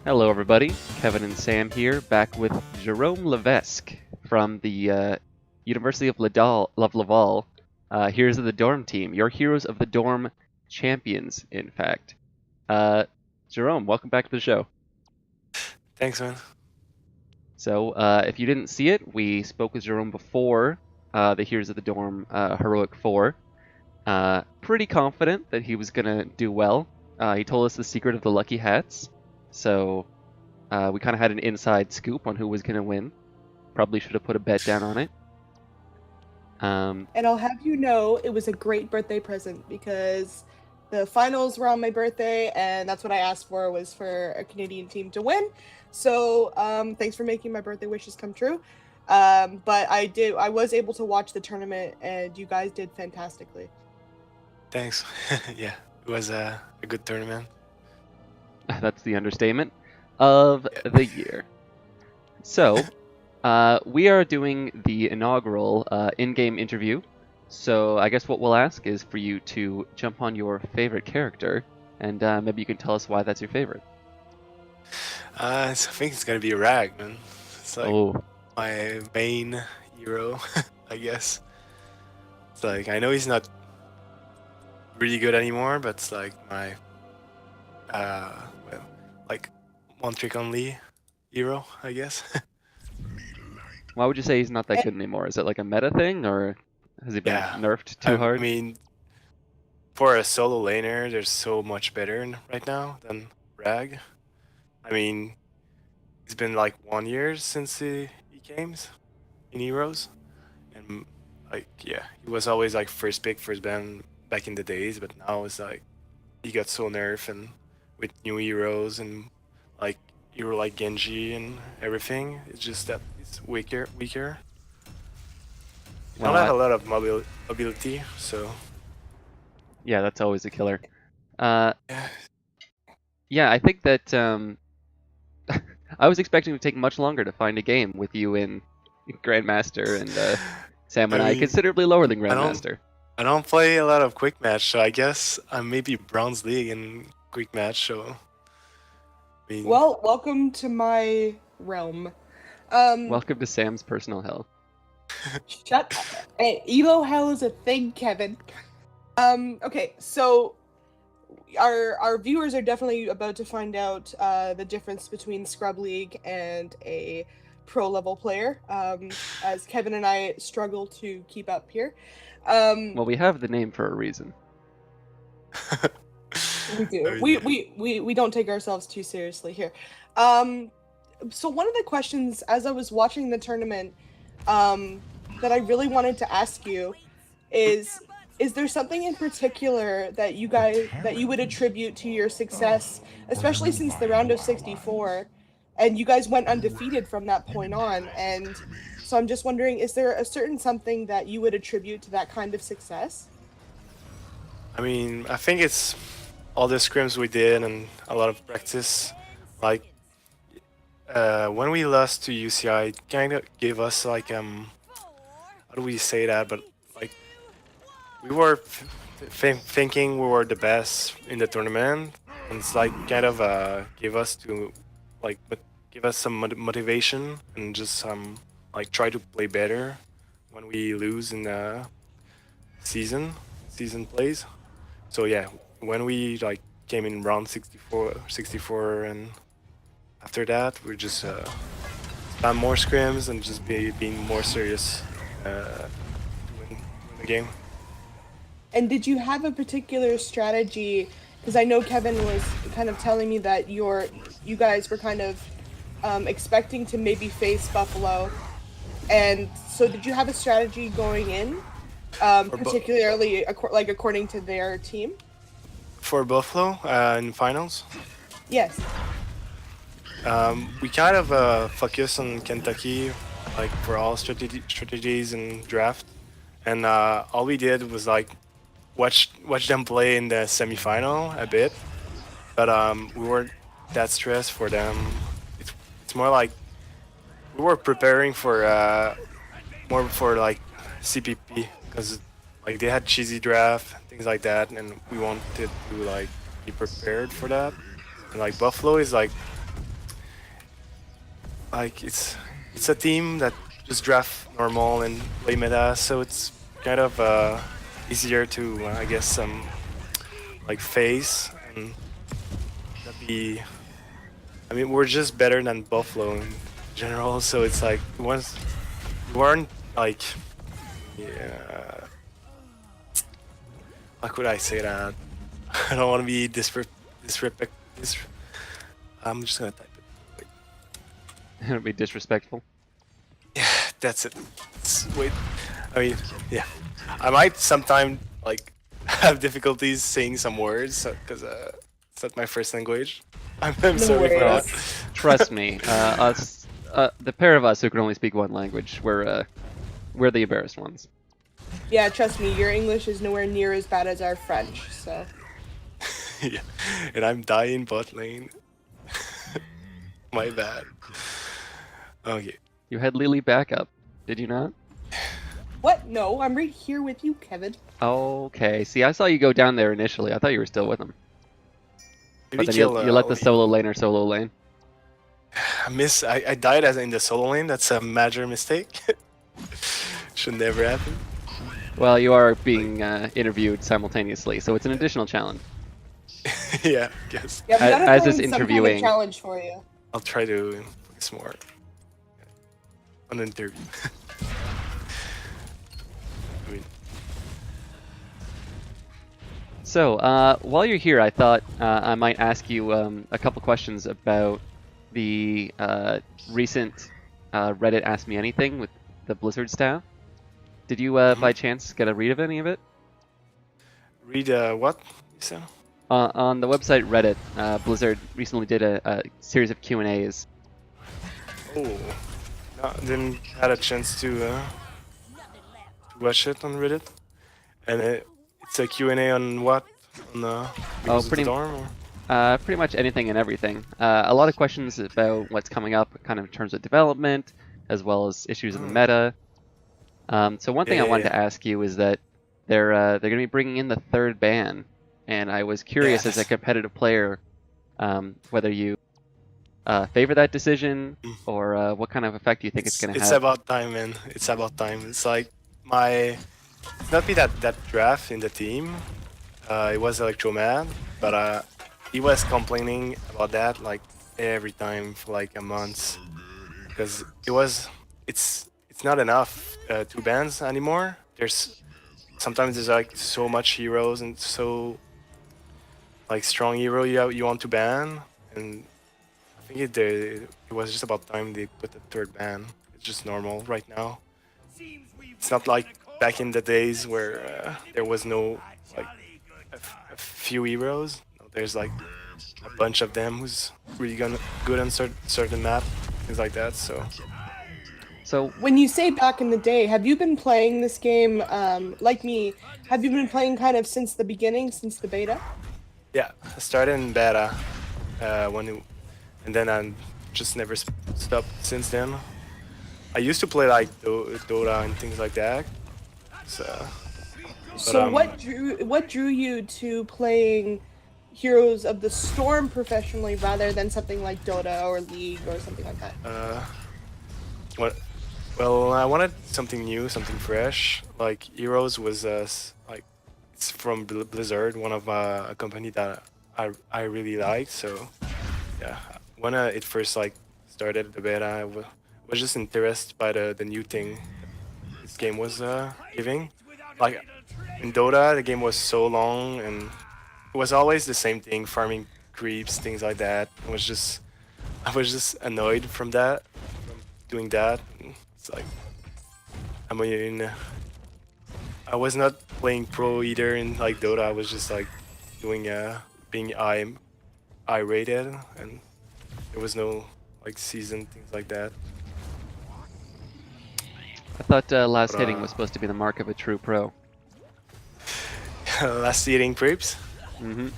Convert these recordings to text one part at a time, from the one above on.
Hello, everybody. Kevin and Sam here, back with Jerome Levesque from the University of Laval. Heroes of the Dorm team, your Heroes of the Dorm champions, in fact. Uh, Jerome, welcome back to the show. Thanks, man. So, if you didn't see it, we spoke with Jerome before the Heroes of the Dorm Heroic 4. Pretty confident that he was going to do well. He told us the secret of the lucky hats. So, we kind of had an inside scoop on who was going to win. Probably should have put a bet down on it. And I'll have you know it was a great birthday present because the finals were on my birthday, and that's what I asked for was for a Canadian team to win. So thanks for making my birthday wishes come true. But I was able to watch the tournament, and you guys did fantastically. Thanks. Yeah, it was a good tournament. That's the understatement of the year. So, we are doing the inaugural in-game interview. So I guess what we'll ask is for you to jump on your favorite character, and maybe you can tell us why that's your favorite. I think it's gonna be Rag, man. It's like Oh, my main hero, I guess. It's like I know he's not really good anymore, but it's like my well, like one trick only hero, I guess. why would you say he's not that good anymore? Is it like a meta thing, or has he been Yeah, nerfed too I hard? mean, for a solo laner, there's so much better right now than Rag. I mean, it's been like 1 year since he came in Heroes, and like yeah, he was always like first pick, first ban back in the days, but now it's like he got so nerfed and with new heroes and like hero like Genji and everything. It's just that it's weaker. He don't Well, have a lot of mobility, so yeah, that's always a killer. Uh, yeah. yeah, I think that I was expecting it to take much longer to find a game with you in Grandmaster and Sam I and I mean, considerably lower than I don't Grandmaster. I don't play a lot of quick match, so I guess I'm maybe bronze league in quick match. So I mean, Well, welcome to my realm. Um, Welcome to Sam's personal hell. Shut up. Hey, elo hell is a thing, Kevin. Okay, so our viewers are definitely about to find out the difference between Scrub League and a pro level player, as Kevin and I struggle to keep up here. Well, we have the name for a reason. We do. I mean, We, yeah. we don't take ourselves too seriously here. Um, so one of the questions as I was watching the tournament, that I really wanted to ask you is there something in particular that you would attribute to your success, especially since the round of 64, and you guys went undefeated from that point on, and so I'm just wondering, is there a certain something that you would attribute to that kind of success? I mean, I think it's all the scrims we did and a lot of practice. Like when we lost to UCI, it kind of gave us like how do we say that? But like we were thinking we were the best in the tournament, and it's like kind of gave us to like give us some motivation and just like try to play better when we lose in the season plays. So yeah, when we like came in round 64, and after that we just spam more scrims and just being more serious to win the game. And did you have a particular strategy? Because I know Kevin was kind of telling me that you guys were kind of expecting to maybe face Buffalo, and so did you have a strategy going in, For particularly like according to their team? for Buffalo in finals, Yes. we kind of focus on Kentucky like for all strategies and draft, and all we did was like watch them play in the semifinal a bit, but we weren't that stressed for them. It's more like we were preparing for more for like CPP because like they had cheesy draft things like that, and we wanted to like be prepared for that. And like Buffalo is like like it's a team that just draft normal and play meta, so it's kind of easier to I guess like face and not be. I mean, we're just better than Buffalo in general, so it's like once you aren't like, yeah. How could I say that? I don't want to be disrespect. I'm just gonna type it. Wait. It'll be disrespectful. Yeah, that's it. Wait. I mean, yeah. I might sometime like have difficulties saying some words because it's not my first language. I'm No sorry for that. worries. Trust me, us, the pair of us who can only speak one language, we're the embarrassed ones. Yeah, trust me, your English is nowhere near as bad as our French. So Yeah. And I'm dying bot lane. My bad. Okay. You had Lily back up, did you not? what? No, I'm right here with you, Kevin. Okay. See, I saw you go down there initially. I thought you were still with him. Maybe But then kill, you let the Lee. solo laner solo lane. I died as in the solo lane. That's a major mistake. Should never happen. Well, you are being interviewed simultaneously, so it's an additional challenge. Yeah, guess. Yeah, we gotta As find is some kind interviewing. of challenge for you. I'll try to focus more on the interview. I mean, So, while you're here, I thought I might ask you a couple questions about the recent Reddit Ask Me Anything with the Blizzard staff. Did you, by chance, get a read of any of it? read what you said? On the website Reddit, Blizzard recently did a series of Q&As. Oh, no, didn't had a chance to watch it on Reddit. And it's a Q&A on what? On Heroes of the pretty- Storm? Or? Pretty much anything and everything. A lot of questions about what's coming up, kind of in terms of development, as well as issues in the meta. So one thing I wanted to ask you is that they're going to be bringing in the third ban, and I was curious as a Yes. competitive player whether you favor that decision or what kind of effect you think it's going to It's have. about time, man. It's about time. It's like it's not be that draft in the team. It was Electromad, but he was complaining about that like every time for like a month because it's not enough two bans anymore. Sometimes there's like so much heroes and so like strong hero you want to ban, and I think it was just about time they put the third ban. It's just normal right now. It's not like back in the days where there was no like a few heroes. No, there's like a bunch of them who's really good on certain map, things like that. So When you say back in the day, have you been playing this game like me? Have you been playing kind of since the beginning, since the beta? Yeah, I started in beta and then I just never stopped since then. I used to play like Dota and things like that. So um, what drew you to playing Heroes of the Storm professionally rather than something like Dota or League or something like that? Well, I wanted something new, something fresh. Like Heroes was like it's from Blizzard, one of a company that I really liked. So yeah, when it first like started the beta, I was just interested by the new thing this game was giving. Like in Dota, the game was so long and it was always the same thing, farming creeps, things like that. I was just annoyed from doing that. It's like, I mean, I was not playing pro either in like Dota. I was just like doing being I rated, and there was no like season things like that. I thought last hitting was supposed to be the mark of a true pro. Last eating creeps. Mm-hmm.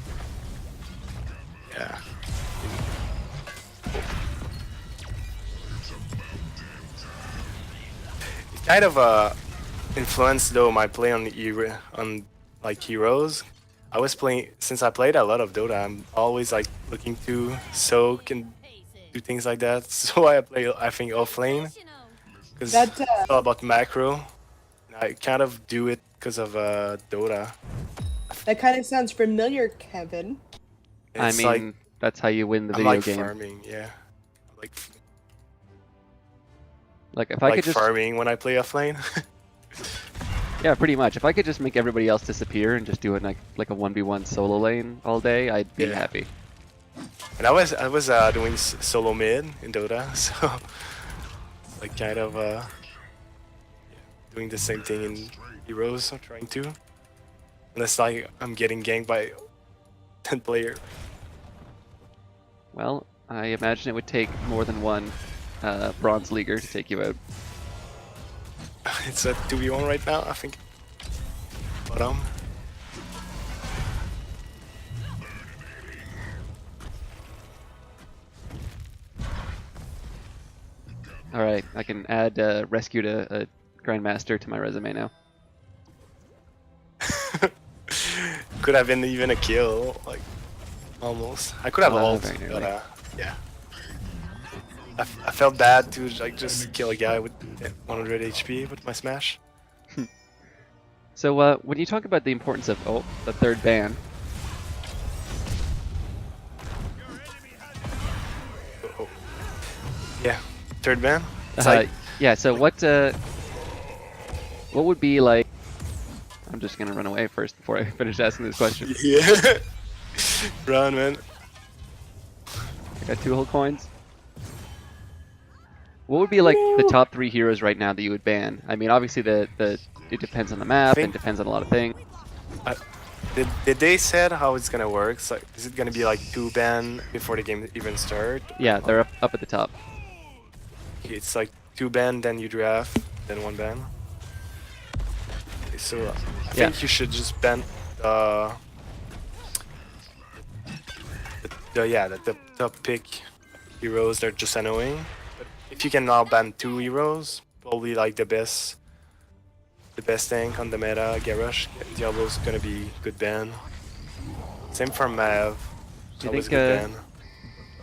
Yeah. It kind of influenced though my play on like Heroes. I was playing since I played a lot of Dota. I'm always like looking to soak and do things like that. So I play, I think, offlane because That it's all about macro. And I kind of do it because of Dota. that kind of sounds familiar, Kevin. I It's mean, like that's how you win the I'm video like game. farming, yeah. Like Like if I like could just, farming when I play offlane. yeah, pretty much. If I could just make everybody else disappear and just do it like a 1v1 solo lane all day, I'd be Yeah. happy. And I was doing solo mid in Dota, so like kind of doing the same thing in Heroes. I'm trying to, unless like I'm getting ganked by 10 player. Well, I imagine it would take more than one bronze leaguer to take you out. It's a 2v1 right now, I think. Bottom. All right, I can add rescued a grandmaster to my resume now. Could have been even a kill, like almost. I could have ult, very but nearly. yeah. I felt bad to like just kill a guy with 100 HP with my smash. So when you talk about the importance of the third ban, Oh. Yeah, third man. It's like yeah. So what would be like? I'm just gonna run away first before I finish asking this question. yeah, run man. I got 2 whole coins. What would be like the top 3 heroes right now that you would ban? I mean, obviously it depends on the map and Think- depends on a lot of things. Did they said how it's gonna work? It's like, is it gonna be like 2 ban before the game even start? Yeah, they're up at the top. It's like 2 ban, then you draft, then 1 ban. Okay, so I Yeah. think you should just ban the top pick heroes. They're just annoying. But if you can now ban 2 heroes, probably like the best tank on the meta, Garrosh, Diablo's gonna be good ban. Same for Mav. Do you Always think good ban.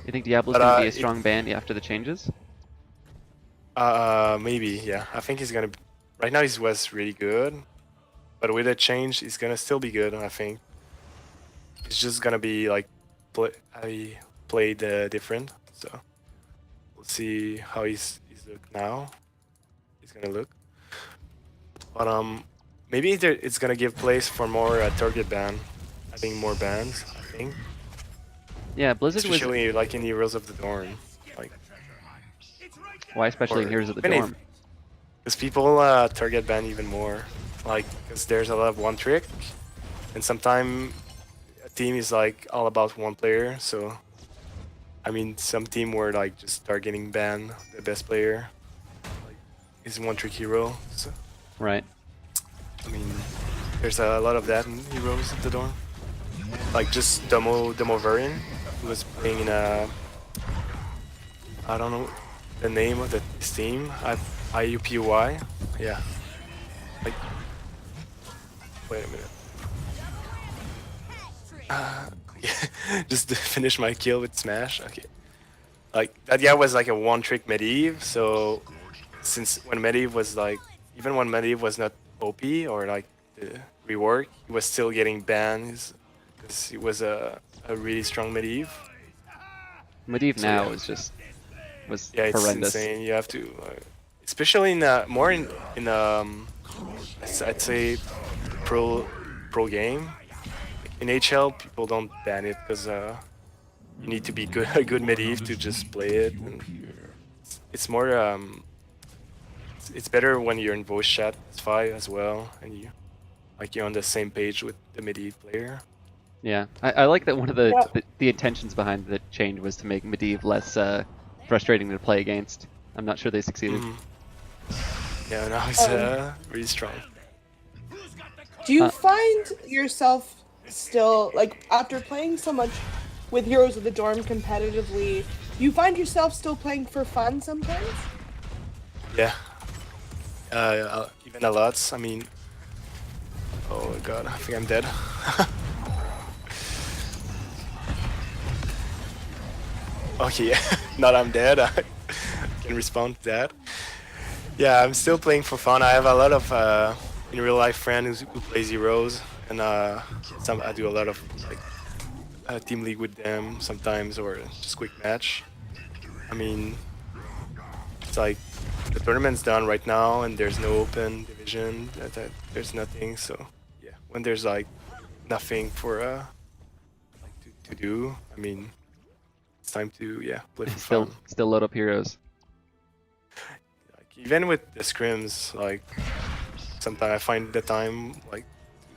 you think Diablo's But, gonna be a it- strong ban after the changes? Maybe, yeah. I think he's gonna. Right now, he was really good, but with a change, he's gonna still be good. I think. It's just gonna be like, I played different. So we'll see how he's look now. He's gonna look, but maybe it's gonna give place for more target ban. I think more bans. I think, Yeah, Blizzard was. especially like in Heroes of the Dawn, like. Why especially in or Heroes of the even if- Dorm? Because people target ban even more, like, because there's a lot of one trick, and sometimes a team is like all about one player. So, I mean, some team were like just targeting ban the best player, like, is one trick hero. So, Right. I mean, there's a lot of that in Heroes of the Dawn. Like just Demo Varian, who was playing in a, I don't know the name of his team. IUPUI. Yeah. Like, wait a minute. Just to finish my kill with Smash. Okay. Like that guy was like a one-trick Medivh. So since when Medivh was like, even when Medivh was not OP or like the rework, he was still getting bans because he was a really strong Medivh. Medivh So, now yeah. was Yeah, it's horrendous. insane. You have to, especially in more in I'd say pro game. In HL, people don't ban it because you need to be good a good Medivh to just play it. And it's more it's better when you're in voice chat. It's fine as well, and you're on the same page with the Medivh player. Yeah, I like that one of Yeah. the intentions behind the change was to make Medivh less frustrating to play against. I'm not sure they succeeded. Mhm. Yeah, now he's really strong. Do you Uh, find yourself still, like, after playing so much with Heroes of the Dorm competitively, you find yourself still playing for fun sometimes? Yeah. Even a lot. I mean, oh god, I think I'm dead. Okay, yeah. Now that I'm dead, I can respond to that. Yeah, I'm still playing for fun. I have a lot of in real life friends who play Zeros, and some I do a lot of like team league with them sometimes, or just quick match. I mean, it's like the tournament's done right now, and there's no open division. There's nothing. So yeah, when there's like nothing for like to do, I mean, it's time to play for Still, fun. still load up heroes. Like, even with the scrims, like sometimes I find the time like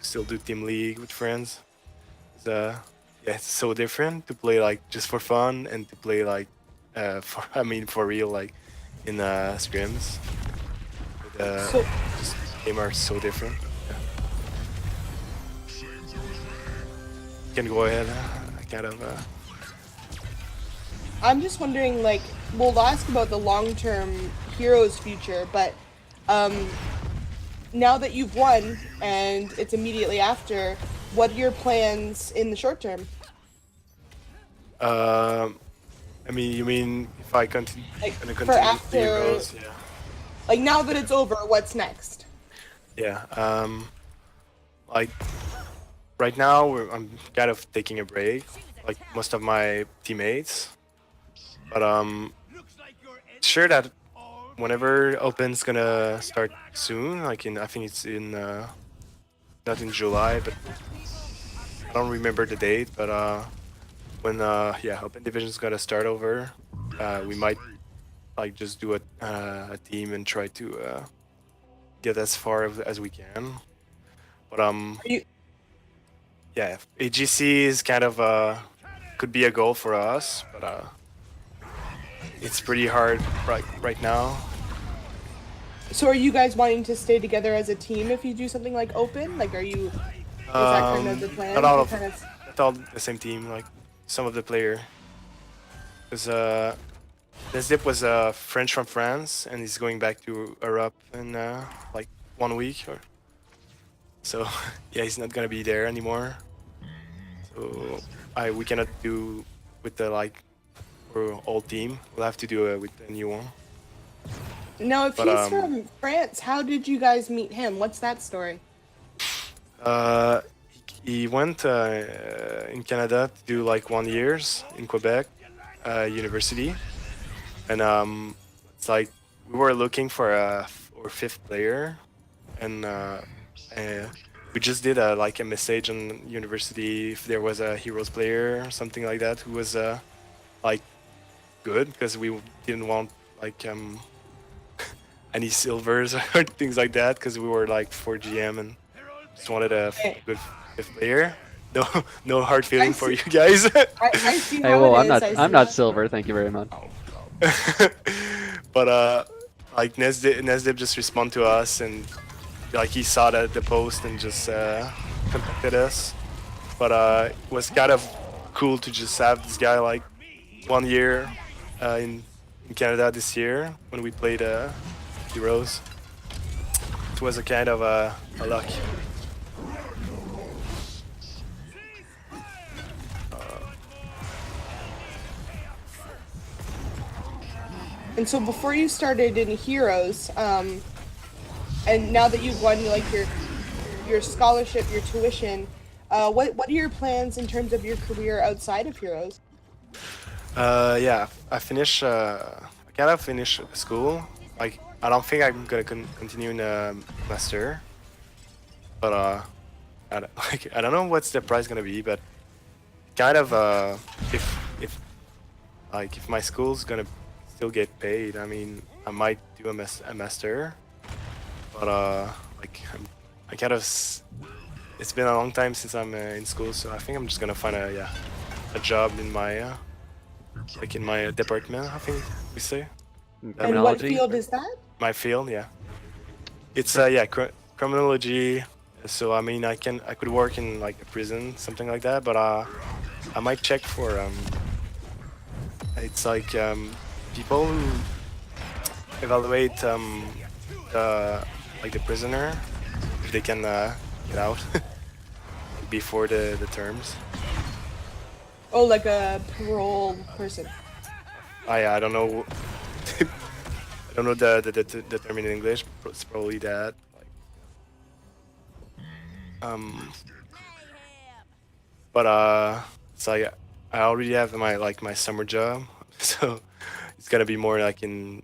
to still do team league with friends. It's, it's so different to play like just for fun and to play like for real like in scrims. But, So- just game are so different. Yeah. You can go ahead. I kind of. I'm just wondering, like, we'll ask about the long-term Heroes future, but now that you've won and it's immediately after, what are your plans in the short term? I mean, you mean if I continue, Like, gonna for continue after- the Heroes? Yeah. Like, now that it's over, what's next? Yeah. Like right now, I'm kind of taking a break, like most of my teammates. But sure that whenever Open's gonna start soon, like I think it's in not in July, but I don't remember the date. But when Open Division's gonna start over, we might like just do a team and try to get as far as we can. But you- yeah, AGC is kind of could be a goal for us, but it's pretty hard right now. So are you guys wanting to stay together as a team if you do something like Open? Like, is that kind of the plan? Not all To of kind of- not all the same team. Like some of the player, because Nesdip was French from France, and he's going back to Europe in like 1 week or so. Yeah, he's not gonna be there anymore. So we cannot do with the like our old team. We'll have to do it with the new one. Now, if But, he's from France, how did you guys meet him? What's that story? He went in Canada to do like 1 year in Quebec university, and it's like we were looking for our fifth player, and we just did like a message on university if there was a Heroes player or something like that who was like good, because we didn't want like any silvers or things like that, because we were like 4 GM and just wanted a good fifth player. No hard feeling for you guys. I see how Hey, well, it I'm is, not. I see I'm not that. silver. Thank you very much. But like Nesdip just responded to us, and like he saw the post and just contacted us. But it was kind of cool to just have this guy like 1 year in Canada this year when we played Heroes. It was a kind of a luck. And so before you started in Heroes, and now that you've won like your scholarship, your tuition, what are your plans in terms of your career outside of Heroes? Yeah, I finished. I kind of finished school. Like, I don't think I'm gonna continue in master, but I don't know what's the price gonna be, but kind of if if my school's gonna still get paid, I mean, I might do a master, but I kind of it's been a long time since I'm in school, so I think I'm just gonna find a job in my like in my department, I think we say. And what Criminology? field is that? My field, yeah. It's criminology. So I mean, I could work in like a prison, something like that. But I might check for it's like people who evaluate like the prisoner if they can get out before the terms. Oh, like a parole person. I don't know. I don't know the term in English. It's probably that. Like, but it's like I already have my summer job, so it's gonna be more like in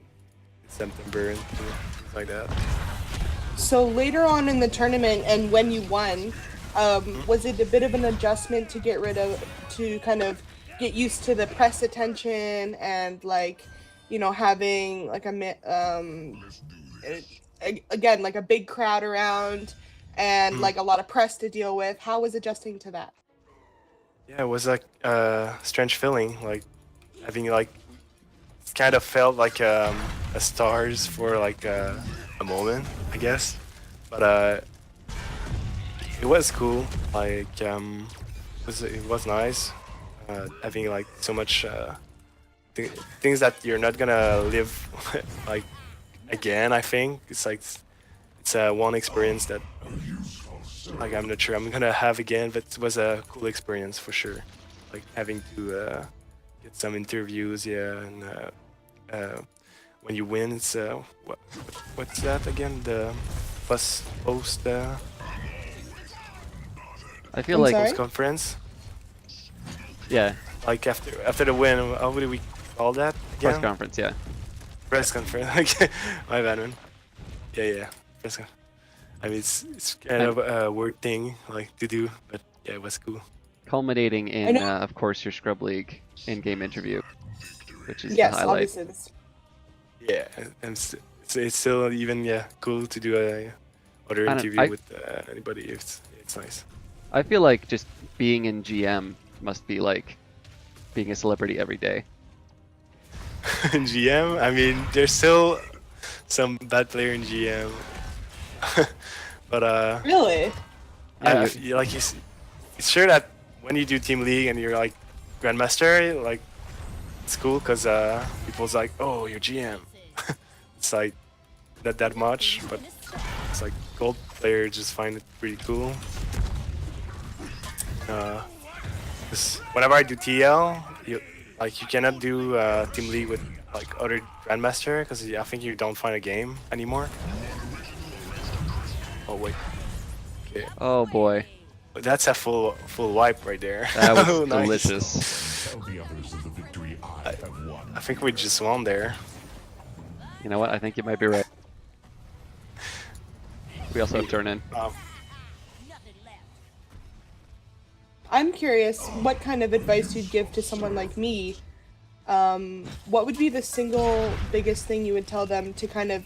September and things like that. So later on in the tournament and when you won, was it a bit of an adjustment to kind of get used to the press attention and like, having like again, like a big crowd around and like a lot of press to deal with? How was adjusting to that? Yeah, it was like a strange feeling, like having like it kind of felt like a stars for like a moment, I guess. But it was cool. Like it was nice having like so much things that you're not gonna live like again. I think it's like it's one experience that like I'm not sure I'm gonna have again, but it was a cool experience for sure. Like having to get some interviews, yeah, and when you win, it's what's that again? The post I feel I'm like sorry? post conference. yeah, Like after the win, how would we call that press again? conference. Yeah, Press conference. Okay, my bad, man. Yeah. Press conference. I mean, it's kind of a weird thing like to do, but yeah, it was cool. culminating I in, know- of course, your Scrub League in-game interview, which is the Yes, highlight. obviously. Yeah, and it's still even cool to do a other I don't- interview with anybody. It's nice. I feel like just being in GM must be like being a celebrity every day. In GM, I mean, there's still some bad player in GM, but Really? Yeah, it's sure that when you do team league and you're like grandmaster, like it's cool because people's like, oh, you're GM. It's like not that much, but it's like gold players just find it pretty cool. 'Cause whenever I do TL, you cannot do team league with like other grandmaster because I think you don't find a game anymore. Oh wait, okay, Oh boy, that's a full wipe right there. that was Oh, nice. delicious. Tell the others of the victory I have won. I think we just won there. You know what? I think you might be right. We also have turn in. I'm curious what kind of advice you'd give to someone like me. What would be the single biggest thing you would tell them to kind of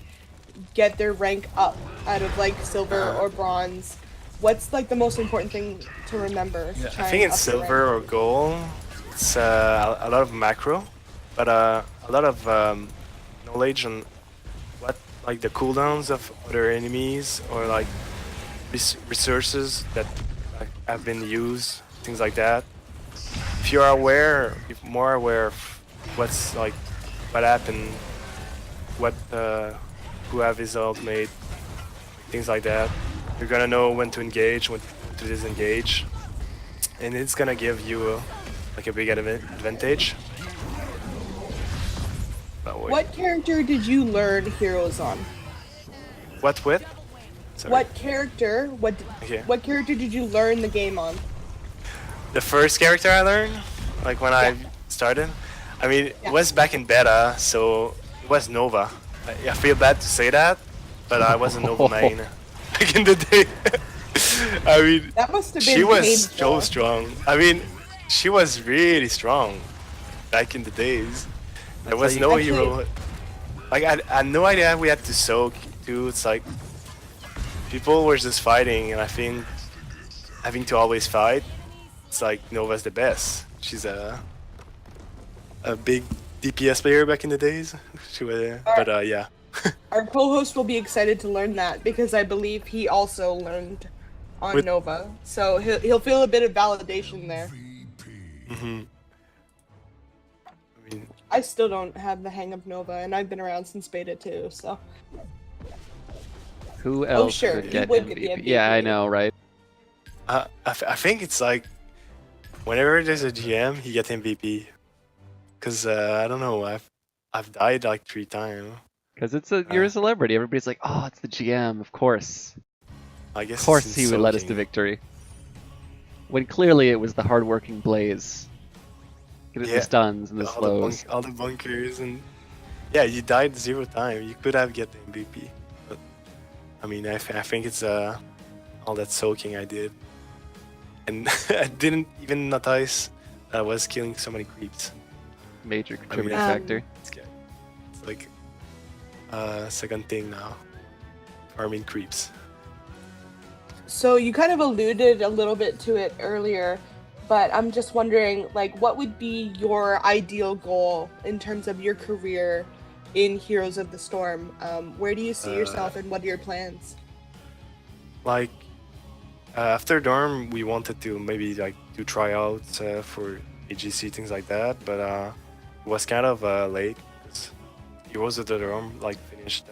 get their rank up out of like silver or bronze? What's like the most important thing to remember? To try I think and it's up your silver rank? or gold. It's a lot of macro, but a lot of knowledge on what like the cooldowns of other enemies or like resources that like, have been used, things like that. If you are aware, if more aware of what's like what happened, what who have his ultimate, things like that, you're gonna know when to engage, when to disengage, and it's gonna give you like a big advantage. Oh, wait. What character did you learn heroes on? What with? Sorry. What character? Okay. What character did you learn the game on? The first character I learned, like when I started, I mean, Yeah. it was back in beta, so it was Nova. I feel bad to say that, but I was a Nova main back in the day. I mean, That must have been she was painful. so strong. I mean, she was really strong back in the days. There was how no you- hero. Like I had no idea we had to soak too. It's like people were just fighting, and I think having to always fight. It's like Nova's the best. She's a big DPS player back in the days. She was, but yeah. Our co-host will be excited to learn that because I believe he also learned on With- Nova, so he'll feel a bit of validation there. I mean, I still don't have the hang of Nova, and I've been around since beta too. So Who else sure, could he get would get MVP? the Yeah, I MVP. know, right? I think it's like whenever there's a GM, he gets MVP. Cause I don't know, I've died like 3 times. Because you're Uh, a celebrity. Everybody's like, oh, it's the GM. Of course. I Of guess it's course in he would let us to soaking. victory. When clearly it was the hardworking Blaze. Getting the Yeah, stuns and the slows. all the bunkers and yeah, you died 0 times. You could have get the MVP, but I mean, I think it's all that soaking I did, and I didn't even notice that I was killing so many creeps. Major I mean, contributing Um, factor. it's like second thing now, farming creeps. So you kind of alluded a little bit to it earlier, but I'm just wondering, like, what would be your ideal goal in terms of your career in Heroes of the Storm? Where do you see yourself, and what are your plans? Like after dorm, we wanted to maybe like do tryouts for AGC things like that, but it was kind of late because Heroes of the Dorm like finished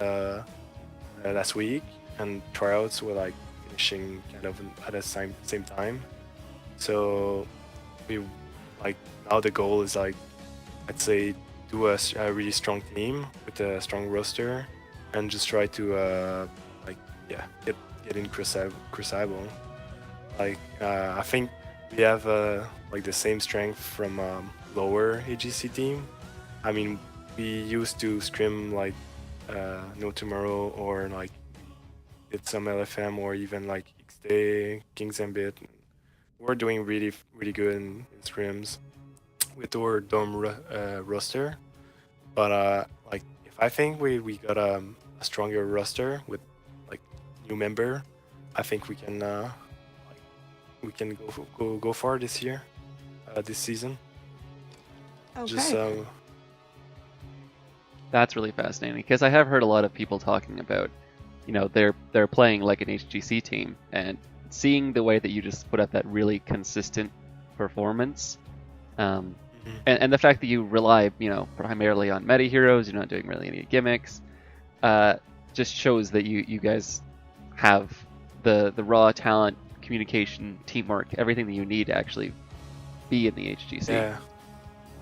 last week, and tryouts were like finishing kind of at the same time. So we like now the goal is like I'd say do a really strong team with a strong roster, and just try to like yeah get in Crucible. Like I think we have like the same strength from lower AGC team. I mean, we used to scrim like No Tomorrow, or like did some LFM, or even like XD, King's Ambit. We're doing really good in scrims with our dome roster. But like if I think we got a stronger roster with like new member, I think we can go far this year, this season. Just Okay. That's really fascinating because I have heard a lot of people talking about, they're playing like an HGC team and seeing the way that you just put up that really consistent performance, and the fact that you rely, primarily on meta heroes, you're not doing really any gimmicks, just shows that you guys have the raw talent, communication, teamwork, everything that you need to actually be in the HGC. Yeah,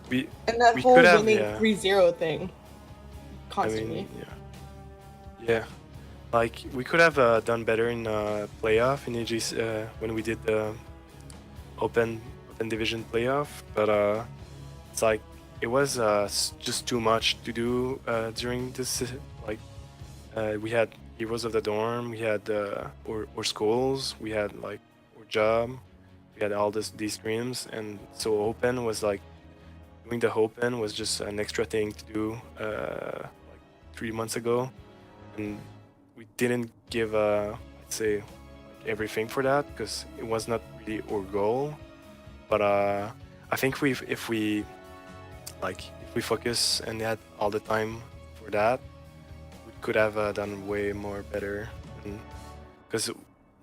we And that we whole could have, winning yeah. 3-0 thing. I Constantly. mean, yeah. Like we could have done better in playoff in AGC when we did the open division playoff, but it's like it was just too much to do during this. Like we had Heroes of the Dorm, we had our schools, we had like our job, we had all these streams, and so open was like doing the open was just an extra thing to do like 3 months ago, and we didn't give I'd say like everything for that because it was not really our goal. But I think if we focus and had all the time for that, we could have done way more better. Because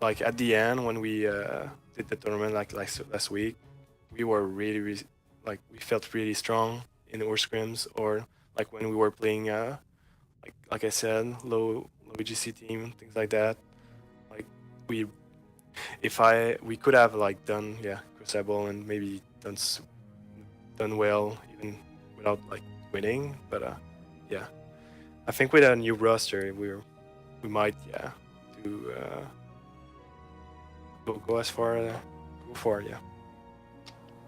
like at the end when we did the tournament like last week, we were really like we felt really strong in our scrims, or like when we were playing like I said, low GC team, things like that. Like we we could have like done Crucible and maybe done well even without like winning, but yeah, I think with a new roster we might do go as far go far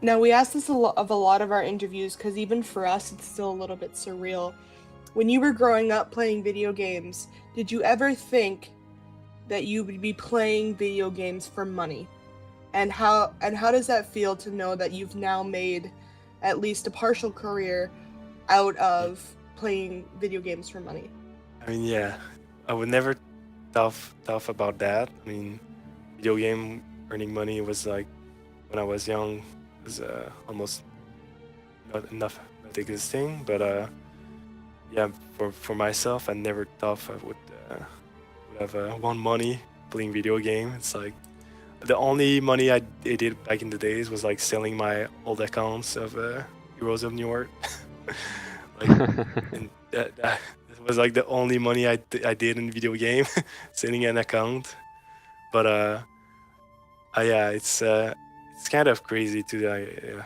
Now, we asked this of a lot of our interviews because even for us, it's still a little bit surreal. When you were growing up playing video games, did you ever think that you would be playing video games for money? And how does that feel to know that you've now made at least a partial career out of playing video games for money? I mean, yeah, I would never tough about that. I mean, video game earning money was like when I was young was almost not existing. But yeah, for myself, I never thought I would have won money playing video game. It's like the only money I did back in the days was like selling my old accounts of Heroes of New York. Like, and that was like the only money I did in video game, selling an account. But yeah, it's kind of crazy to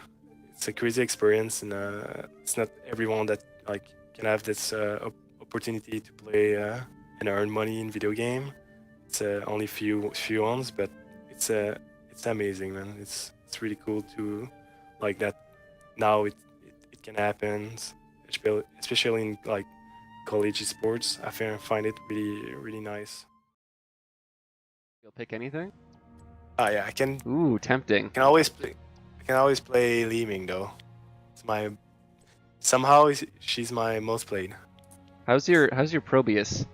it's a crazy experience, and it's not everyone that like can have this opportunity to play and earn money in video game. It's only few ones, but it's amazing, man. It's really cool to like that. Now it can happen, especially in like college sports. I find it really nice. You'll pick anything? Yeah, I can Ooh, tempting. always play. I can always play Li Ming though. It's my somehow she's my most played. How's your Probius?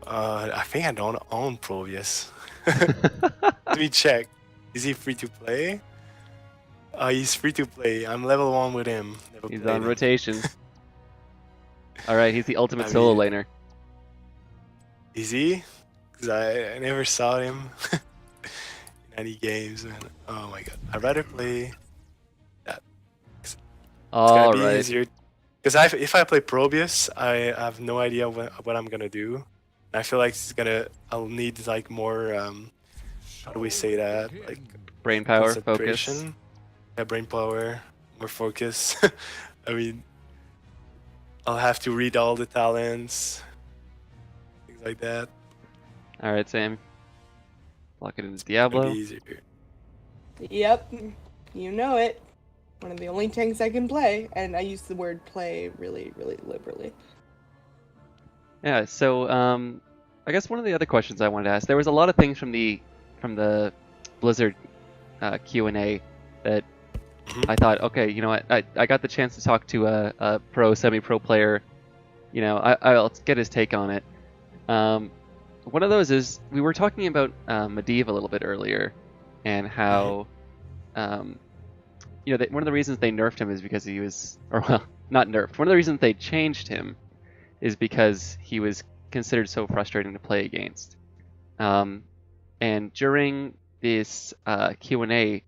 I think I don't own Probius. Let me check. Is he free to play? He's free to play. I'm level 1 with him. Never He's played on him. rotation. All right, he's the ultimate I solo mean- laner. Is he? Because I never saw him in any games. Man. Oh my god. I'd rather play that. It's All gonna be right. easier. Because if I play Probius, I have no idea what I'm gonna do. And I feel like I'll need like more. How do we say that? Like Brain power, focus. concentration. Yeah, brain power, more focus. I mean, I'll have to read all the talents, things like that. All right, Sam. Lock it into It'll Diablo. be easier. Yep, you know it. One of the only tanks I can play, and I use the word play really, really liberally. Yeah. So, I guess one of the other questions I wanted to ask. There was a lot of things from the Blizzard Q&A that Mhm. I thought, okay, you know what? I got the chance to talk to a pro, semi-pro player. You know, I'll get his take on it. One of those is we were talking about Medivh a little bit earlier, and how, you know, one of the reasons they nerfed him is because he was, or well, not nerfed. One of the reasons they changed him is because he was considered so frustrating to play against. And during this Q&A,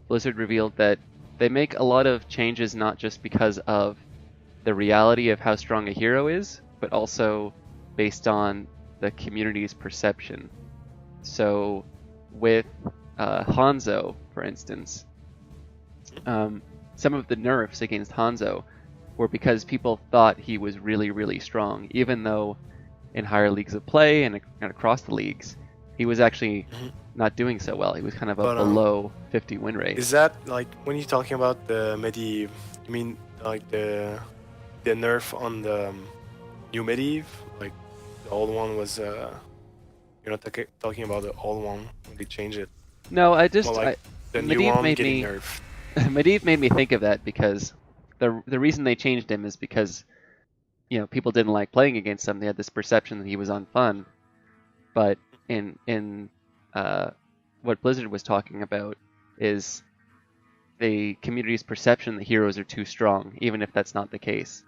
Blizzard revealed that they make a lot of changes not just because of the reality of how strong a hero is, but also based on the community's perception. So with Hanzo, for instance, some of the nerfs against Hanzo were because people thought he was really, really strong, even though in higher leagues of play and across the leagues, he was actually not doing so well. He was kind of a But, below 50 win rate. Is that like when you're talking about the Medivh? You mean like the nerf on the new Medivh? Like the old one was. You're not talking about the old one when they changed it. No, I just More like the new Medivh one made getting me- nerfed. Medivh made me think of that because the reason they changed him is because, you know, people didn't like playing against him. They had this perception that he was unfun. But in what Blizzard was talking about is the community's perception that heroes are too strong, even if that's not the case.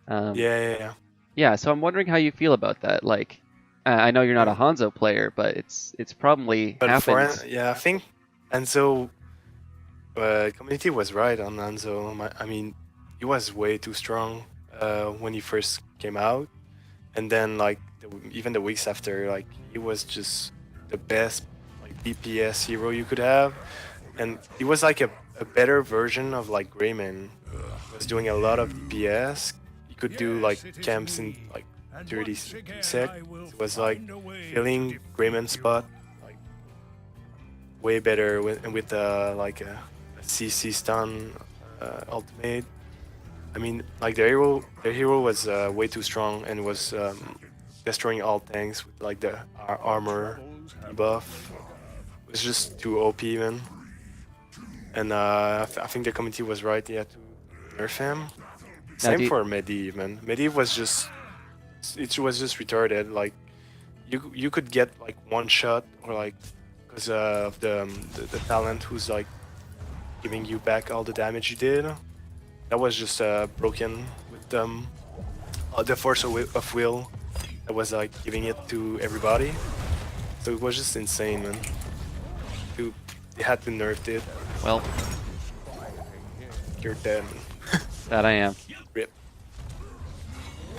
Yeah. Yeah, so I'm wondering how you feel about that. Like, I know you're not a Hanzo player, but it's probably But happens. I think Enzo community was right on Enzo. I mean, he was way too strong when he first came out, and then like even the weeks after, like he was just the best like DPS hero you could have, and he was like a better version of like Greyman. He was doing a lot of DPS. He could do like camps in like 30 sec. It was like filling Greyman's spot like way better with like a CC stun ultimate. I mean, like their hero was way too strong and was destroying all tanks with like the armor buff. It was just too OP even. And I think the community was right, yeah, to nerf him. Same for Medivh, man. Medivh was just retarded. Like you could get like one shot or like because of the talent who's like giving you back all the damage you did. That was just broken with the force of will. That was like giving it to everybody. So it was just insane, man. They had to nerf it. Well, You're dead, man. that I am. Rip.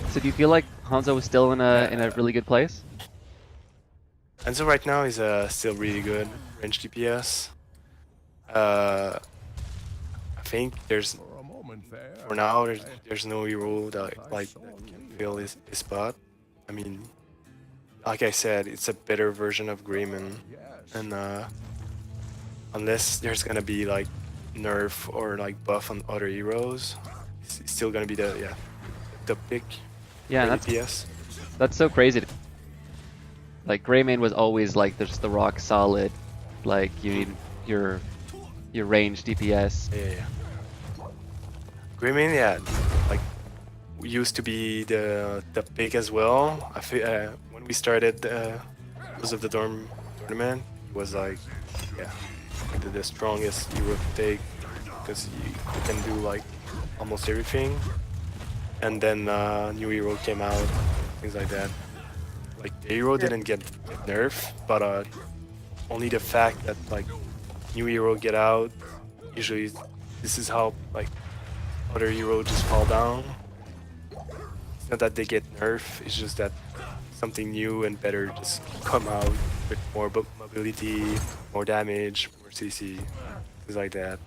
So do you feel like Hanzo was still in a really good place? Enzo right now is still really good range DPS. think there's For a moment there, for now there's no hero that like that can fill his spot. I mean, like I said, it's a better version of Greyman, yes. and unless there's gonna be like nerf or like buff on other heroes, it's still gonna be the pick. Yeah, for that's DPS. that's so crazy. Like Greymane was always like just the rock solid. Like you need your range DPS. Yeah. Greymane, yeah, like used to be the pick as well. I feel when we started because of the dorm tournament, he was like, yeah, the strongest hero to take because you can do like almost everything. And then new hero came out, things like that. Like the hero didn't get nerfed, but only the fact that like new hero get out, usually this is how like other hero just fall down. It's not that they get nerfed, it's just that something new and better just come out with more mobility, more damage, more CC, things like that.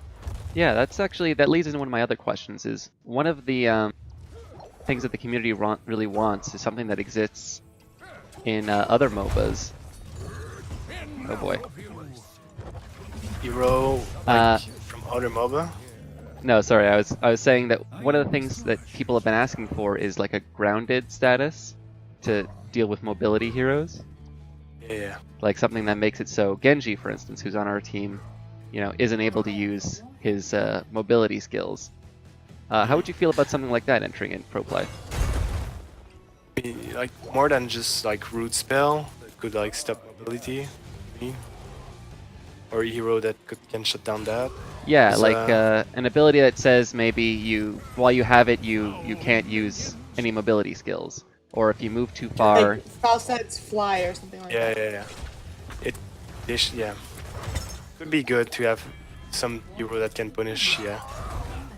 Yeah, that leads into one of my other questions. Is one of the things that the community really wants is something that exists in other MOBAs. Oh boy. Hero like, from other MOBA. No, sorry. I was saying that one of the things that people have been asking for is like a grounded status to deal with mobility heroes. Yeah. Like something that makes it so Genji, for instance, who's on our team, isn't able to use his mobility skills. How would you feel about something like that entering in pro play? Like more than just like root spell that could like stop mobility, or a hero that can shut down that. Yeah, Is, like an ability that says maybe while you have it, you can't use any mobility skills, or if you move too far. Like Falset's fly or something like that. Yeah. Could be good to have some hero that can punish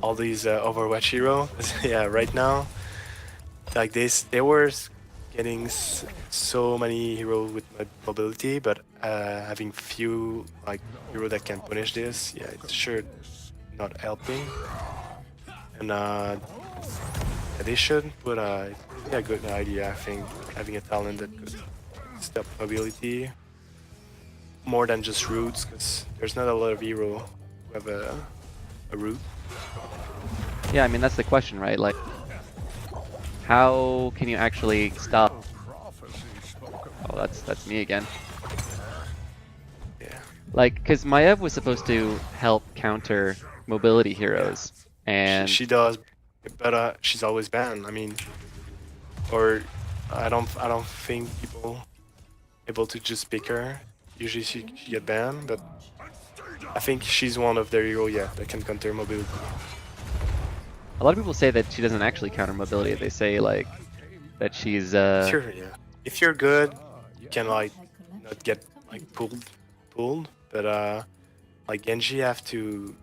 all these Overwatch hero. Yeah, right now, like they were getting so many heroes with mobility, but having few like hero that can punish this, yeah, it's sure not helping. And they should put a good idea. I think having a talent that could stop mobility more than just roots, because there's not a lot of hero who have a root. Yeah, I mean that's the question, right? Like, how can you actually stop? Oh, that's me again. Yeah. Like, because Maiev was supposed to help counter mobility heroes, and She does, but she's always banned. I mean, or I don't think people able to just pick her. Usually she get banned, but I think she's one of their hero, that can counter mobility. a lot of people say that she doesn't actually counter mobility. They say like that she's Sure, yeah. If you're good, you can like not get like pulled, but like Genji have to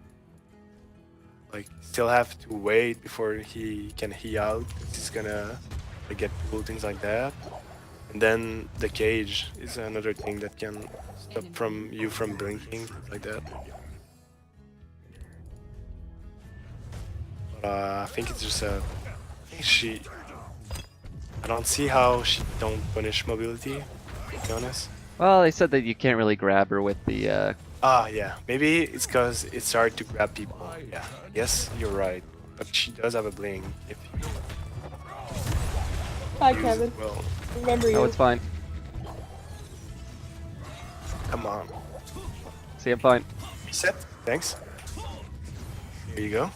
like still have to wait before he can heal out. He's gonna like, get pulled, things like that. And then the cage is another thing that can stop you from blinking, things like that. But I think it's just I don't see how she don't punish mobility, to be honest. well, they said that you can't really grab her with the Yeah. Maybe it's because it's hard to grab people. Yeah. Yes, you're right. But she does have a bling if you Hi, use Kevin. it well. Remember you. Oh, it's fine. Come on. See, I'm fine. Reset. Thanks. Here you go.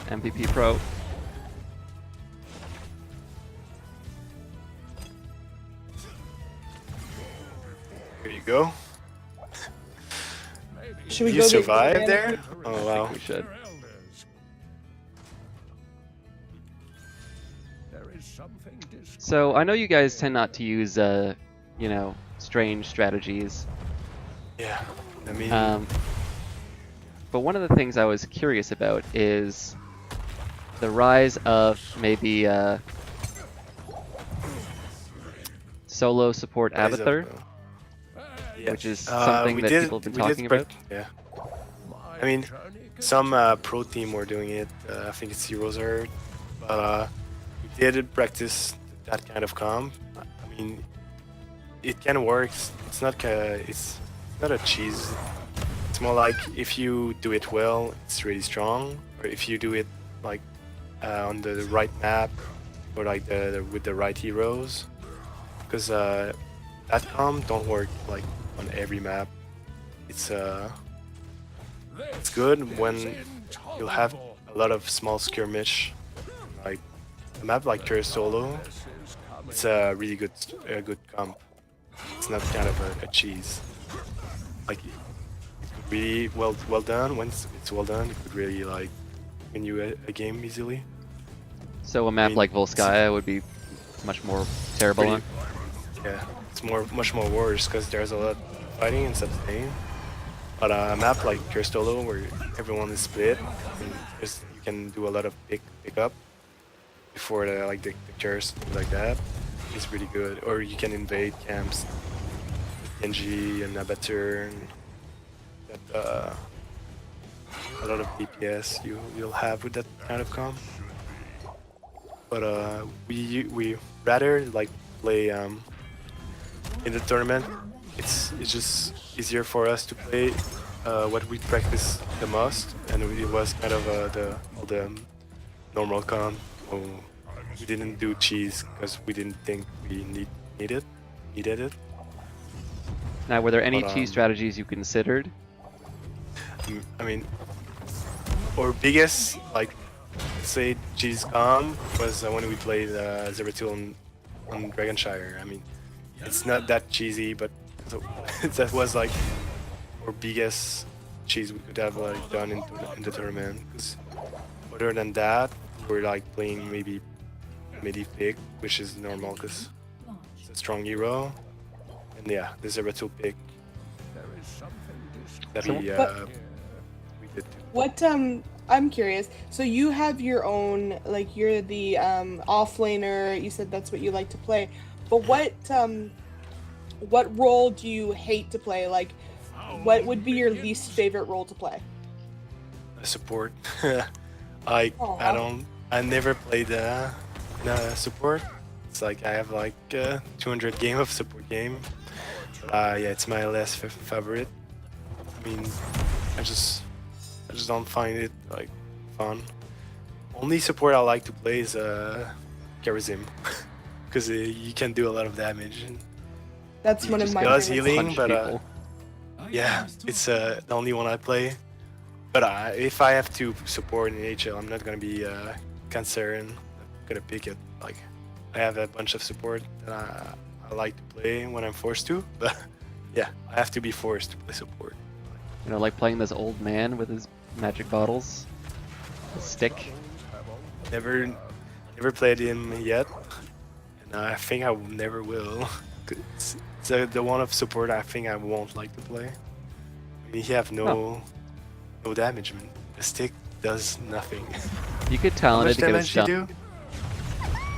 MVP Pro. Here you go. Should we You go get survived Kevin? there? Oh wow. We should. So I know you guys tend not to use, strange strategies. Yeah. I mean, But one of the things I was curious about is the rise of maybe solo support rise up, Abathur, yeah. which is something that people have been talking about. Yeah. I mean, some pro team were doing it. I think it's Heroes Earth, but we did practice that kind of comp. I mean, it can work. It's not a cheese. It's more like if you do it well, it's really strong. Or if you do it like on the right map, or like with the right heroes, because that comp don't work like on every map. It's good when you'll have a lot of small skirmish, like a map like Curstolo. It's a really good comp. It's not kind of a cheese. Like it could be well done. Once it's well done, it could really like win you a game easily. So a map mean, like Volskaya would be much more terrible Pretty- on. Yeah, it's much more worse because there's a lot of fighting and sustain. But a map like Curstolo, where everyone is split, and you can do a lot of pick up before the curse, things like that, is really good. Or you can invade camps with Genji and Abatur, and that a lot of DPS you'll have with that kind of comp. But we rather like play in the tournament. It's just easier for us to play what we practice the most, and it was kind of all the normal comp. So we didn't do cheese because we didn't think we needed it. Now, were there any But, cheese strategies you considered? I mean, our biggest like say cheese comp was when we played Zeratul on Dragonshire. I mean, it's not that cheesy, but that was like our biggest cheese we could have like done in the tournament. 'Cause other than that, we're like playing maybe midi pick, which is normal because it's a strong hero. And yeah, the Zeratul pick that So- we did. What I'm curious. So you have your own, like you're the offlaner. You said that's what you like to play. But what role do you hate to play? Like, what would be your least favorite role to play? Support. Aw. I never played support. It's like I have like 200 game of support game. Yeah, it's my less favorite. I mean, I just don't find it like fun. Only support I like to play is Charism, because you can do a lot of damage. And That's He one of just my does favorites. healing, Punch but people. yeah, it's the only one I play. But if I have to support in HL, I'm not gonna be concerned. I'm gonna pick it. Like I have a bunch of support that I like to play when I'm forced to. But yeah, I have to be forced to play support. You know, like playing this old man with his magic bottles, his stick. Never played him yet, and I think I never will. It's the one of support I think I won't like to play. I mean, he have no damage. I mean, the stick does nothing. You get How talented much to get a damage stun. you do?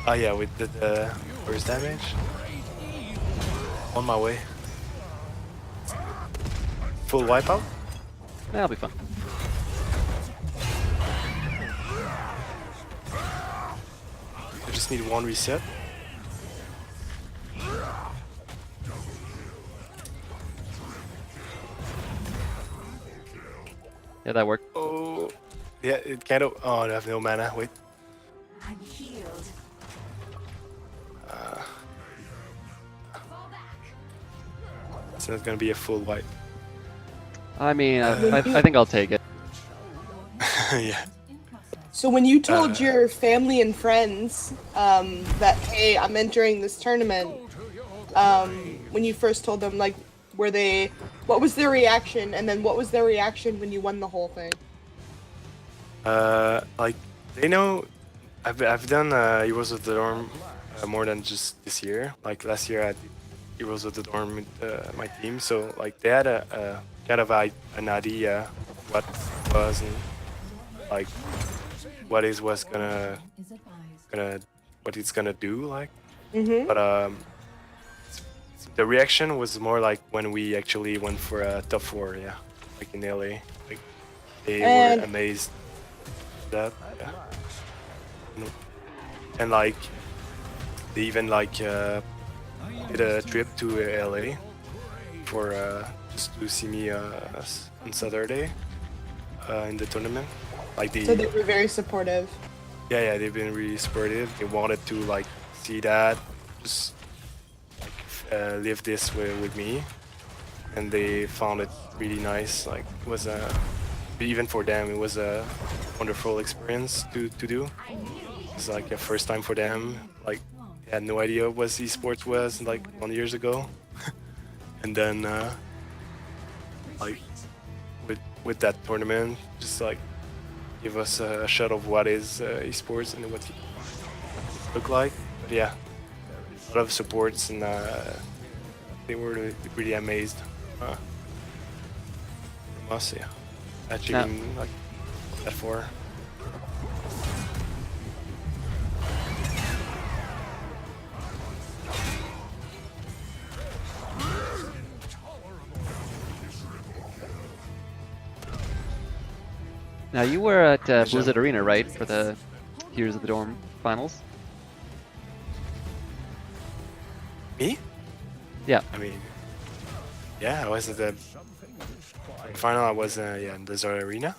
Oh yeah, with the first damage. On my way. Full wipeout? That'll be fun. I just need one reset. Yeah, that worked. Oh, yeah, it kind of. Oh, I have no mana. Wait. I'm healed. It's not gonna be a full wipe. I mean, I think I'll take it. Yeah. So when you told your family and friends that hey, I'm entering this tournament, when you first told them, like, what was their reaction, and then what was their reaction when you won the whole thing? Like they know I've done Heroes of the Dorm more than just this year. Like last year I did Heroes of the Dorm with my team, so like they had a kind of an idea what was and like what it's gonna do like. Mm-hmm. But the reaction was more like when we actually went for a top 4, yeah, like in LA. Like they And- were amazed at that. Yeah. And like they even like did a trip to LA for just to see me on Saturday in the tournament. Like So they were very supportive. yeah, they've been really supportive. They wanted to like see that, just like live this with me, and they found it really nice. Like it was even for them, it was a wonderful experience to do. It's like a first time for them. Like they had no idea what esports was like 1 years ago, and then like with that tournament, just like give us a shot of what is esports and what it look like. But yeah, a lot of supports, and they were really amazed. From us, yeah, achieving like that far. Now you were at Sure. Blizzard Arena, right, for the Heroes of the Dorm finals? Me? Yeah. I mean, yeah, I was at the final. I was yeah, in the Zara Arena.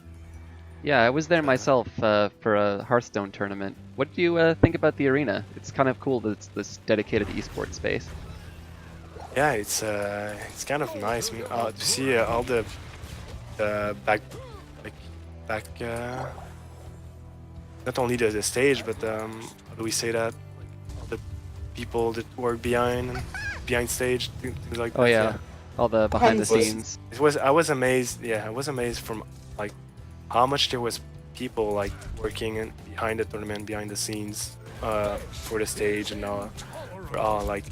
Yeah, I was there myself for a Hearthstone tournament. What do you think about the arena? It's kind of cool that it's this dedicated esports space. Yeah, it's kind of nice to see all the back not only the stage, but how do we say that? Like, all the people that work behind stage, things like Oh that. yeah, all the behind the Behind the scenes. It was I was amazed. Yeah, I was amazed from like how much there was people like working behind the tournament, behind the scenes, for the stage and all, for all like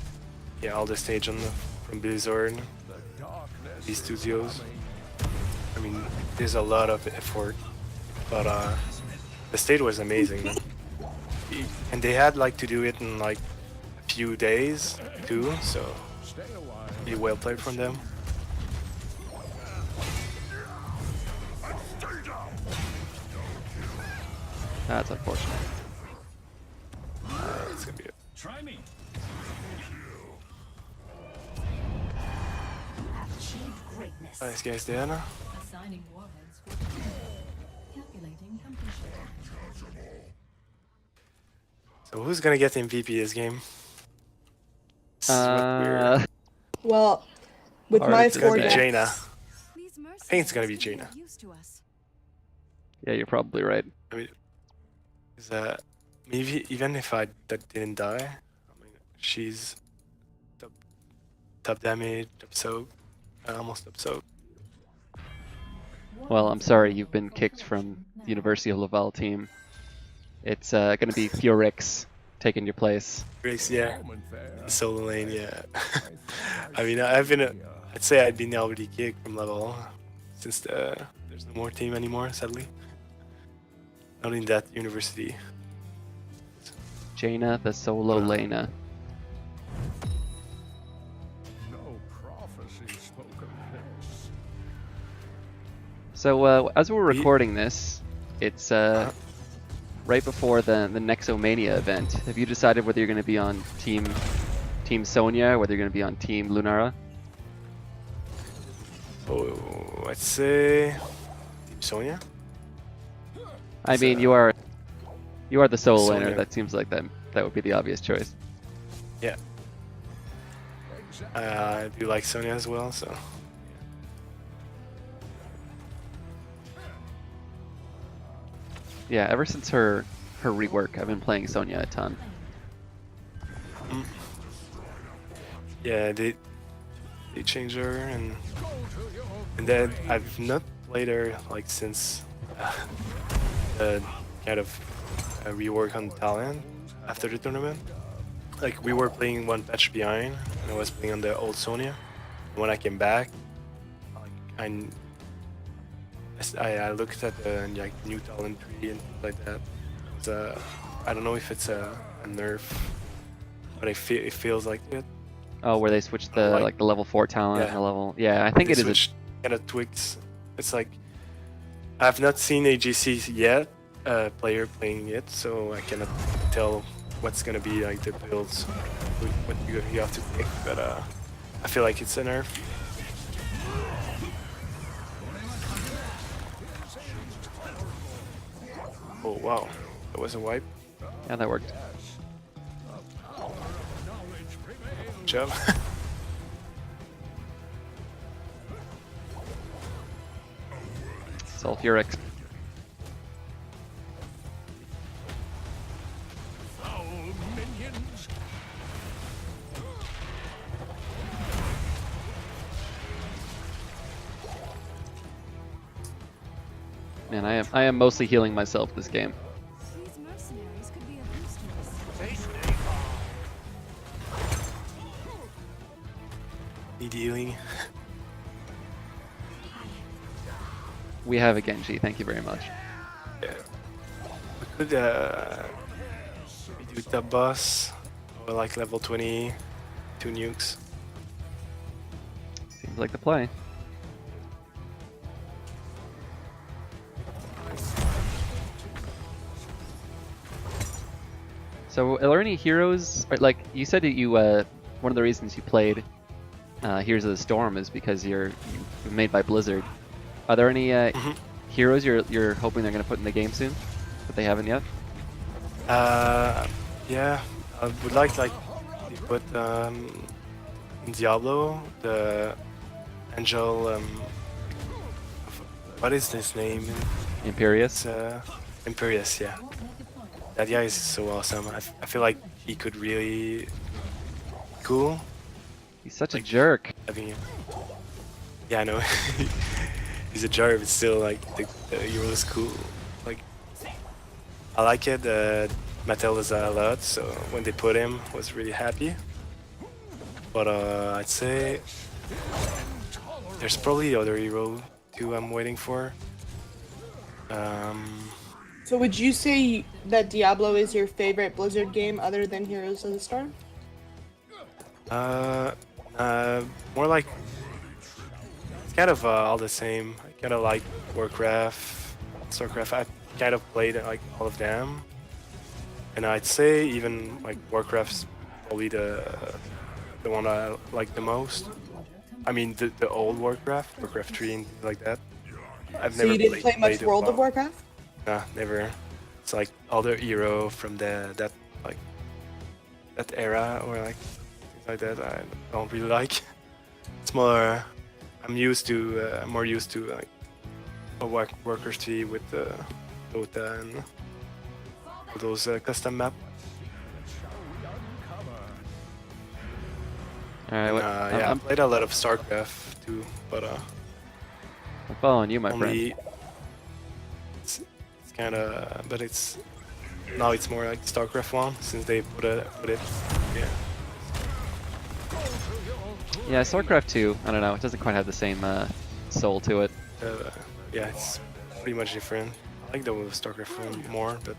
all the stage from Blizzard, these studios. I mean, there's a lot of effort, but the stage was amazing, man. And they had like to do it in like a few days too, so be well played from them. That's unfortunate. It's gonna be it. Try me. Achieve greatness. Nice guys, Diana. Assigning warheads for calculating completion. So who's gonna get MVP this game? This is what we're- Well, with Hard my to it's gonna score be say. deck, Jaina. I think it's gonna be Jaina. Yeah, you're probably right. I mean, is maybe even if I didn't die, I mean, she's top damage, top soak, almost top soak. Well, I'm sorry, you've been kicked from the University of Laval team. It's going to be Fiorix taking your place. Grace, yeah, solo lane, yeah. I mean, I'd say I've been already kicked from level since there's no more team anymore, sadly. Not in that university. Jaina the solo laner. No prophecy spoke of this. So as we're recording this, it's right before the Nexomania event. Have you decided whether you're going to be on Team Sonya or whether you're going to be on Team Lunara? Oh, I'd say Team Sonya. I mean, you are the solo Sonya. laner. That seems like that would be the obvious choice. Yeah. I do like Sonya as well, so. Yeah, ever since her rework, I've been playing Sonya a ton. Yeah, they changed her, and then I've not played her like since the kind of rework on talent after the tournament. Like we were playing one patch behind, and I was playing on the old Sonya. When I came back, like I looked at the like new talent tree and things like that. It's, I don't know if it's a nerf, but it feels like it. Oh, where they switched the Like- like the level 4 talent Yeah. and the level. Yeah, I think They it is. switched kind of tweaks. It's like I've not seen AGC yet, player playing it, so I cannot tell what's gonna be like the builds, what you have to pick. But I feel like it's a nerf. Oh wow, that was a wipe. Yeah, that worked. Good job. Sulfuric. Foul minions. Man, I am mostly healing myself this game. These mercenaries could be of use to us. Need healing. We have a Genji, thank you very much. Yeah. We could maybe do top boss or like level 20, 2 nukes. Seems like the play. So, are there any heroes? Or, like you said, that you one of the reasons you played Heroes of the Storm is because you're made by Blizzard. Are there any heroes you're hoping they're gonna put in the game soon that they haven't yet? Yeah, I would like they put in Diablo the angel. What is his name? Imperius. It's Imperius. Yeah, that guy is so awesome. I feel like he could really cool He's such a jerk. having him. Yeah, I know. He's a jerk, but still like the hero is cool. Like I like it. Mattel does that a lot, so when they put him, I was really happy. But I'd say there's probably other hero too I'm waiting for. So would you say that Diablo is your favorite Blizzard game other than Heroes of the Storm? More like it's kind of all the same. I kind of like Warcraft, Starcraft. I kind of played like all of them, and I'd say even like Warcraft's probably the one I like the most. I mean the old Warcraft 3 and things like that. I've So never you didn't play much it World of well. Warcraft? Nah, never. It's like other hero from that era or like things like that. I don't really like. It's more. I'm more used to like a Workers 3 with Dota and those custom map. All right, what, Yeah, I I'm played a lot of StarCraft too, but following you, my friend. only it's kind of, but it's now it's more like StarCraft 1 since they put it, yeah. Yeah, StarCraft 2. I don't know. It doesn't quite have the same soul to it. Yeah, it's pretty much different. I like the StarCraft 1 more, but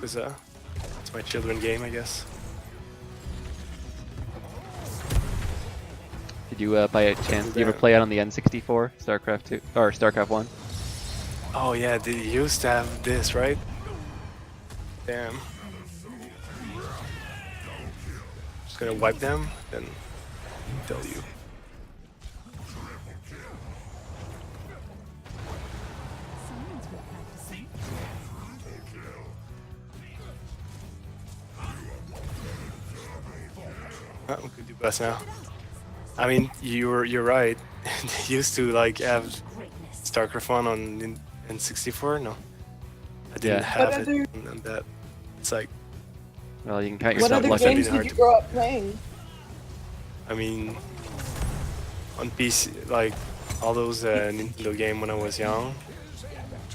it's my children game, I guess. Did you, by a chance, did you ever play it on the N64, StarCraft 2 or StarCraft 1? Oh yeah, they used to have this, right? Damn. Just gonna wipe them, then tell you. Someone's been practicing. We could do best now. I mean, you're right. They used to like have Greatness. StarCraft 1 on N64. No, I didn't Yeah. have What it on that. It's like, Well, you can count What yourself other lucky. games hard did you to- grow up playing? I mean, on PC, like all those Nintendo games when I was young.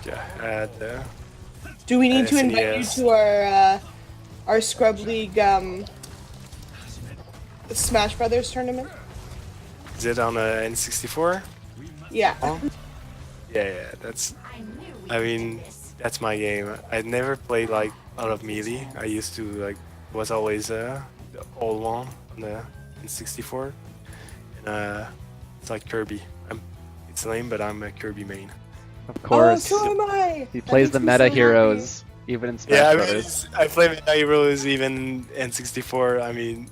Yeah, I had. Do we need to invite you SNES. to our Scrub League Smash Brothers tournament? Is it on N64? Yeah. Oh. Yeah, that's. I knew we I could mean, do this. that's my game. I never played like a lot of Melee. I used to like was always the old one on the N64, and it's like Kirby. It's lame, but I'm a Kirby main. Of Oh, course. so am I. He That plays makes the me so meta happy. heroes, even in Smash Yeah, I mean, Brothers. I play Meta Heroes even in 64. I mean,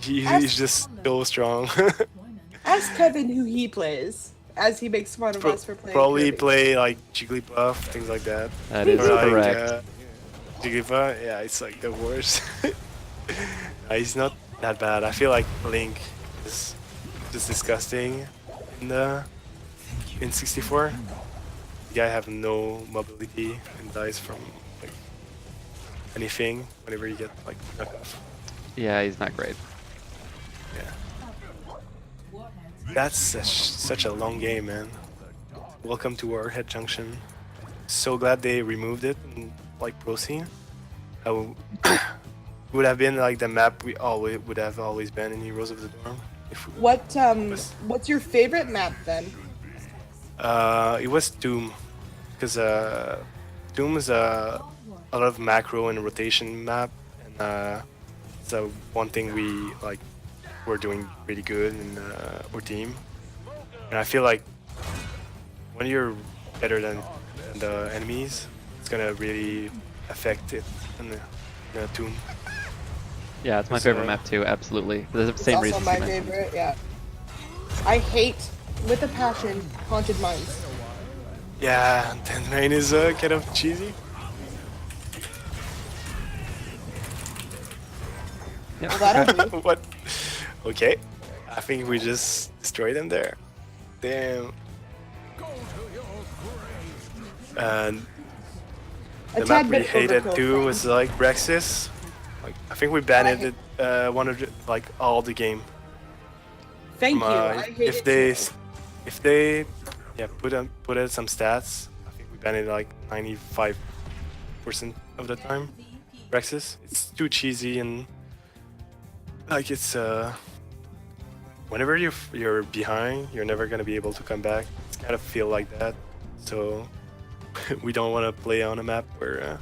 he's just so strong. Deployment. Ask Kevin who he plays, as he makes fun of us for playing Probably Kirby. play like Jigglypuff, things like that. That is Or like correct. Jigglypuff, yeah, it's like the worst. He's not that bad. I feel like Link is just disgusting in 64. The guy have no mobility and dies from like anything whenever you get like knocked off. Yeah, he's not great. Yeah, Warheads. that's such a long game, man. Welcome to Warhead Junction. So glad they removed it in like Pro Scene. I would have been like the map we always would have always been in Heroes of the Dorm. If we, What's your favorite map then? it was Doom, because Doom is a lot of macro and rotation map, and it's one thing we like we're doing really good in our team. And I feel like when you're better than the enemies, it's gonna really affect it in the Doom. Yeah, it's my It's, favorite uh, map too, absolutely. For the It's same also reasons my you mentioned. favorite. Yeah. I hate, with a passion, Haunted Mines. Yeah, 10-9 is kind of cheesy. Yep, Well, that'll do. What? Okay, I think we just destroyed them there. Damn. And A the tad map we bit hated overkill too fun. was like Brexis. Like I think we banned it one of the, like all the game. Thank you. Uh, I hate if it they too. if they put in some stats, I think we banned it like 95% of the time. Brexis. It's too cheesy and like it's whenever you're behind, you're never gonna be able to come back. It's kind of feel like that. So we don't want to play on a map where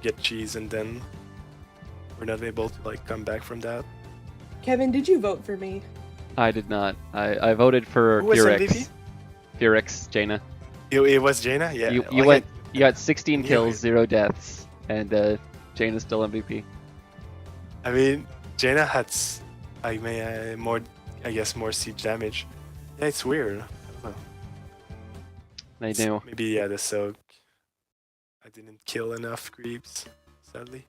get cheese and then we're not able to like come back from that. Kevin, did you vote for me? I did not. I voted for Who was Furex. MVP? Furex, Jaina. It was Jaina. Yeah. You like went. You got 16 knew kills, it. 0 deaths, and Jaina's still MVP. I mean, Jaina had more, I guess, more siege damage. Yeah, it's weird. I don't know. They do. Maybe yeah, the soak. I didn't kill enough creeps, sadly.